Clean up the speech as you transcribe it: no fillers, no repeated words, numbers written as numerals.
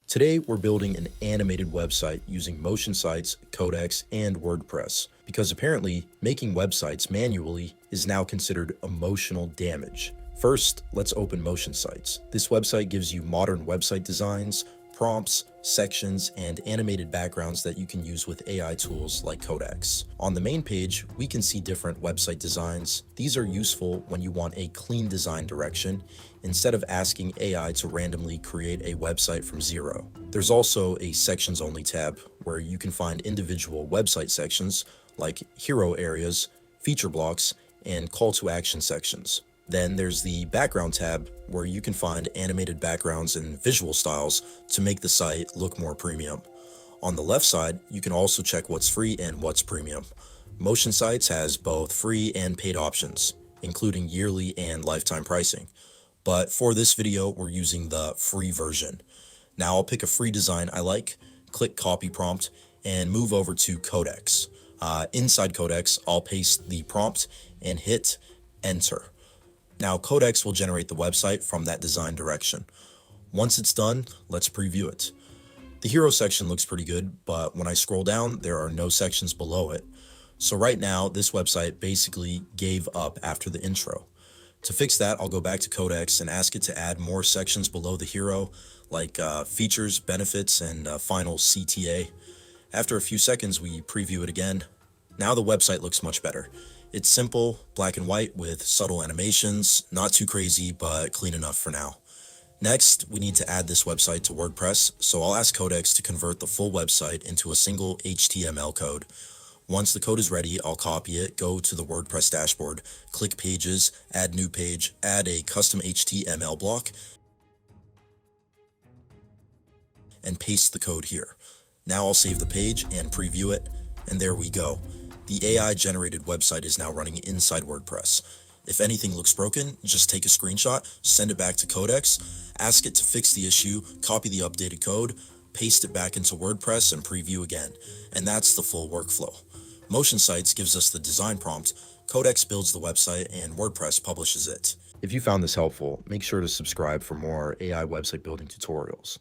Today, we're building an animated website using MotionSites, Codex, and WordPress, because apparently making websites manually is now considered emotional damage. First, let's open MotionSites. This website gives you modern website designs, prompts, sections, and animated backgrounds that you can use with AI tools like Codex. On the main page, we can see different website designs. These are useful when you want a clean design direction instead of asking AI to randomly create a website from zero. There's also a sections only tab where you can find individual website sections like hero areas, feature blocks, and call to action sections. Then there's the background tab where you can find animated backgrounds and visual styles to make the site look more premium. On the left side, you can also check what's free and what's premium. MotionSites has both free and paid options, including yearly and lifetime pricing. But for this video, we're using the free version. Now I'll pick a free design I like, click copy prompt, and move over to Codex. Inside Codex, I'll paste the prompt and hit enter. Now Codex will generate the website from that design direction. Once it's done, let's preview it. The hero section looks pretty good, but when I scroll down, there are no sections below it. So right now, this website basically gave up after the intro. To fix that, I'll go back to Codex and ask it to add more sections below the hero, like features, benefits, and final CTA. After a few seconds, we preview it again. Now the website looks much better. It's simple, black and white with subtle animations, not too crazy, but clean enough for now. Next, we need to add this website to WordPress, so I'll ask Codex to convert the full website into a single HTML code. Once the code is ready, I'll copy it, go to the WordPress dashboard, click Pages, add new page, add a custom HTML block, and paste the code here. Now I'll save the page and preview it, and there we go. The AI-generated website is now running inside WordPress. If anything looks broken, just take a screenshot, send it back to Codex, ask it to fix the issue, copy the updated code, paste it back into WordPress, and preview again. And that's the full workflow. MotionSites gives us the design prompt, Codex builds the website, and WordPress publishes it. If you found this helpful, make sure to subscribe for more AI website building tutorials.